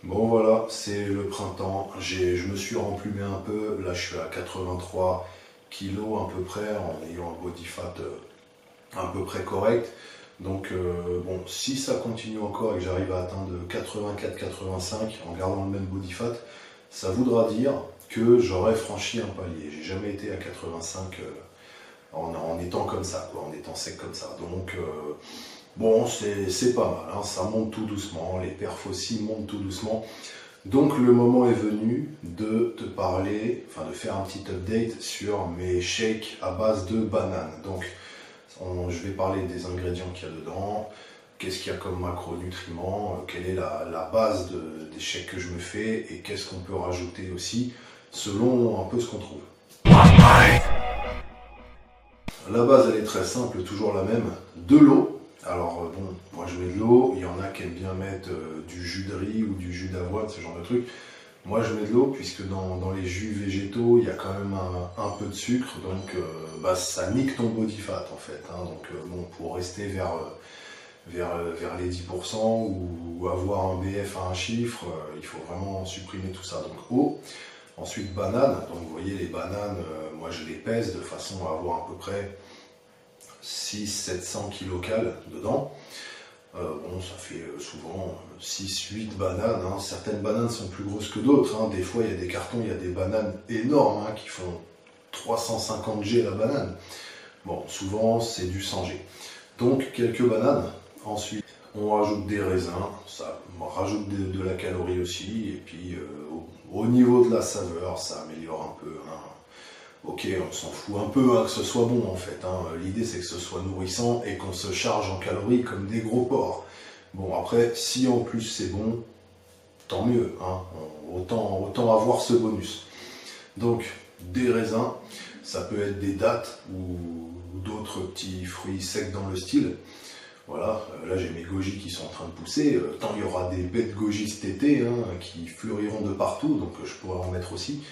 Bon voilà, c'est le printemps, je me suis remplumé un peu, là je suis à 83 kilos à peu près en ayant un body fat à peu près correct. Donc bon, si ça continue encore et que j'arrive à atteindre 84-85 en gardant le même body fat, ça voudra dire que j'aurais franchi un palier. J'ai jamais été à 85 en étant comme ça, quoi, en étant sec comme ça. Donc bon, c'est pas mal, hein, ça monte tout doucement, les perfs aussi montent tout doucement. Donc le moment est venu de te parler, enfin de faire un petit update sur mes shakes à base de bananes. Donc je vais parler des ingrédients qu'il y a dedans, qu'est-ce qu'il y a comme macronutriments, quelle est la base des shakes que je me fais et qu'est-ce qu'on peut rajouter aussi selon un peu ce qu'on trouve. La base elle est très simple, toujours la même, de l'eau. Alors bon, moi je mets de l'eau, il y en a qui aiment bien mettre du jus de riz ou du jus d'avoine, ce genre de truc. Moi je mets de l'eau puisque dans les jus végétaux il y a quand même un peu de sucre, donc ça nique ton body fat en fait, hein. Donc bon, pour rester vers les 10% ou avoir un BF à un chiffre, il faut vraiment supprimer tout ça. Donc eau. Ensuite banane, donc vous voyez les bananes, moi je les pèse de façon à avoir à peu près 600-700 kilocales dedans. Bon, ça fait souvent 6-8 bananes, hein. Certaines bananes sont plus grosses que d'autres, hein. Des fois il y a des cartons, il y a des bananes énormes, hein, qui font 350 G la banane. Bon, souvent c'est du 100 G. Donc quelques bananes. Ensuite on rajoute des raisins, ça rajoute de la calorie aussi, et puis au niveau de la saveur, ça améliore un peu, hein. Ok, on s'en fout un peu, hein, que ce soit bon en fait, hein. L'idée c'est que ce soit nourrissant et qu'on se charge en calories comme des gros porcs. Bon après, si en plus c'est bon, tant mieux, hein. Autant avoir ce bonus. Donc des raisins, ça peut être des dattes ou d'autres petits fruits secs dans le style. Voilà, là j'ai mes goji qui sont en train de pousser, tant il y aura des bêtes goji cet été, hein, qui fleuriront de partout, donc je pourrais en mettre aussi.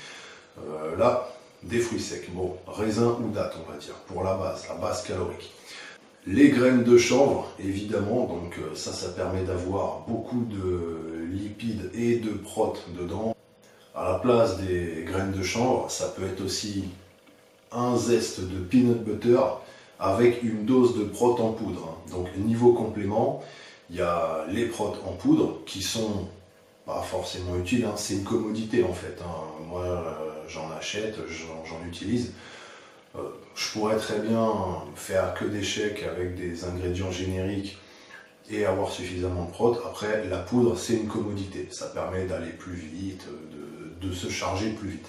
Là, des fruits secs, bon, raisin ou date on va dire, pour la base calorique. Les graines de chanvre, évidemment, donc ça permet d'avoir beaucoup de lipides et de protes dedans. À la place des graines de chanvre, ça peut être aussi un zeste de peanut butter avec une dose de prot en poudre. Donc niveau complément, il y a les prots en poudre qui sont pas forcément utiles, hein. C'est une commodité en fait, hein. Moi j'en achète, j'en utilise. Je pourrais très bien faire que des shakes avec des ingrédients génériques et avoir suffisamment de prot. Après la poudre c'est une commodité, ça permet d'aller plus vite, de se charger plus vite.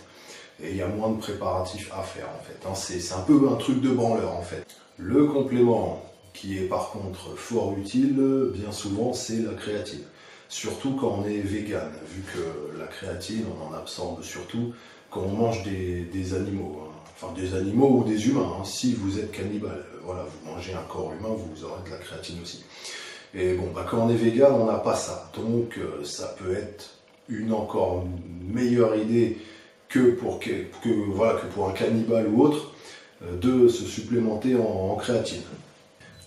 Et il y a moins de préparatifs à faire en fait, hein. C'est un peu un truc de branleur en fait. Le complément qui est par contre fort utile, bien souvent, c'est la créatine. Surtout quand on est vegan, vu que la créatine, on en absorbe surtout quand on mange des animaux, hein. Enfin des animaux ou des humains, hein. Si vous êtes cannibale, voilà, vous mangez un corps humain, vous aurez de la créatine aussi. Et bon, quand on est vegan, on n'a pas ça. Donc ça peut être une encore meilleure idée que pour un cannibale ou autre, de se supplémenter en créatine.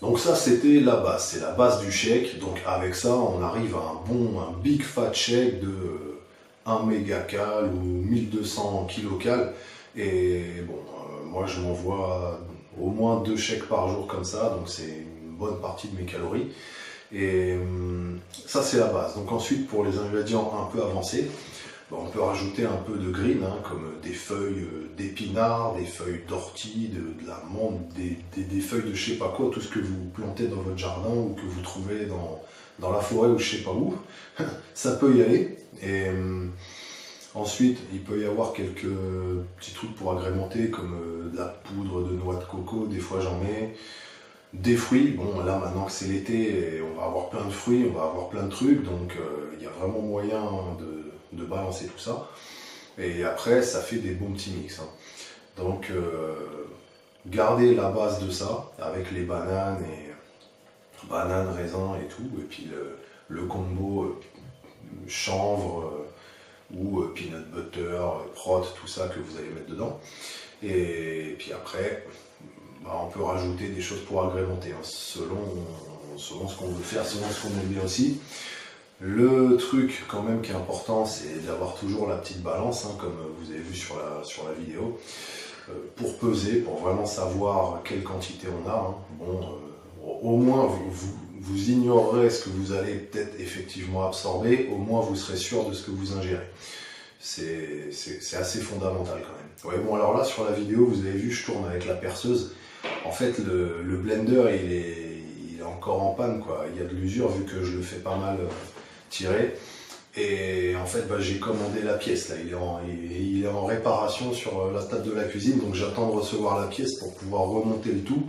Donc ça c'était la base, c'est la base du shake. Donc avec ça on arrive à un big fat shake de 1 mégacal ou 1200 kilocales. Et bon, moi je m'envoie au moins 2 shakes par jour comme ça, donc c'est une bonne partie de mes calories. Et ça c'est la base. Donc ensuite pour les ingrédients un peu avancés, on peut rajouter un peu de green, hein, comme des feuilles d'épinards, des feuilles d'ortie, de la menthe, des feuilles de je sais pas quoi, tout ce que vous plantez dans votre jardin ou que vous trouvez dans la forêt ou je sais pas où. Ça peut y aller. Et ensuite, il peut y avoir quelques petits trucs pour agrémenter, comme de la poudre de noix de coco, des fois j'en mets. Des fruits, bon là maintenant que c'est l'été, on va avoir plein de fruits, on va avoir plein de trucs, donc il y a vraiment moyen de balancer tout ça. Et après ça fait des bons petits mix, hein. Donc gardez la base de ça, avec les bananes, raisins et tout, et puis le combo chanvre ou peanut butter, prot, tout ça que vous allez mettre dedans. Et puis après, on peut rajouter des choses pour agrémenter, hein, selon ce qu'on veut faire, selon ce qu'on aime bien aussi. Le truc quand même qui est important, c'est d'avoir toujours la petite balance, hein, comme vous avez vu sur la vidéo, pour peser, pour vraiment savoir quelle quantité on a. Hein. Bon, au moins vous ignorerez ce que vous allez peut-être effectivement absorber, au moins vous serez sûr de ce que vous ingérez. C'est assez fondamental quand même. Ouais, bon, alors là sur la vidéo, vous avez vu, je tourne avec la perceuse. En fait, le blender, il est encore en panne, quoi. Il y a de l'usure vu que je le fais pas mal tirer. Et en fait, j'ai commandé la pièce. Là, il est en réparation sur la table de la cuisine, donc j'attends de recevoir la pièce pour pouvoir remonter le tout.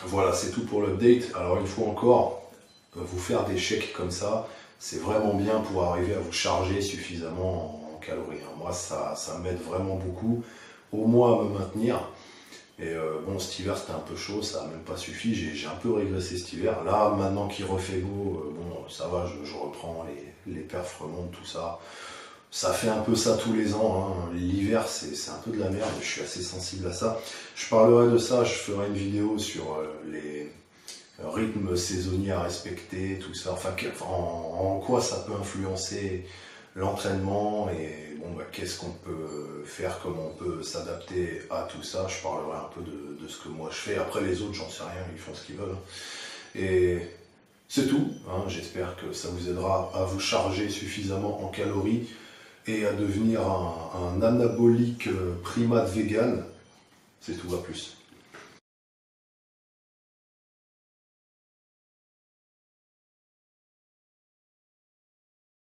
Voilà, c'est tout pour l'update. Alors une fois encore, vous faire des chèques comme ça, c'est vraiment bien pour arriver à vous charger suffisamment en calories. Moi, ça m'aide vraiment beaucoup, au moins à me maintenir. Et bon, cet hiver c'était un peu chaud, ça n'a même pas suffi, j'ai un peu régressé cet hiver. Là, maintenant qu'il refait beau, bon, ça va, je reprends, les perfs remontent, tout ça. Ça fait un peu ça tous les ans, hein. L'hiver c'est un peu de la merde, je suis assez sensible à ça. Je parlerai de ça, je ferai une vidéo sur les rythmes saisonniers à respecter, tout ça, enfin en quoi ça peut influencer l'entraînement et bon, qu'est-ce qu'on peut faire, comment on peut s'adapter à tout ça. Je parlerai un peu de ce que moi je fais. Après les autres, j'en sais rien, ils font ce qu'ils veulent. Et c'est tout, hein. J'espère que ça vous aidera à vous charger suffisamment en calories et à devenir un anabolique primate vegan. C'est tout, à plus.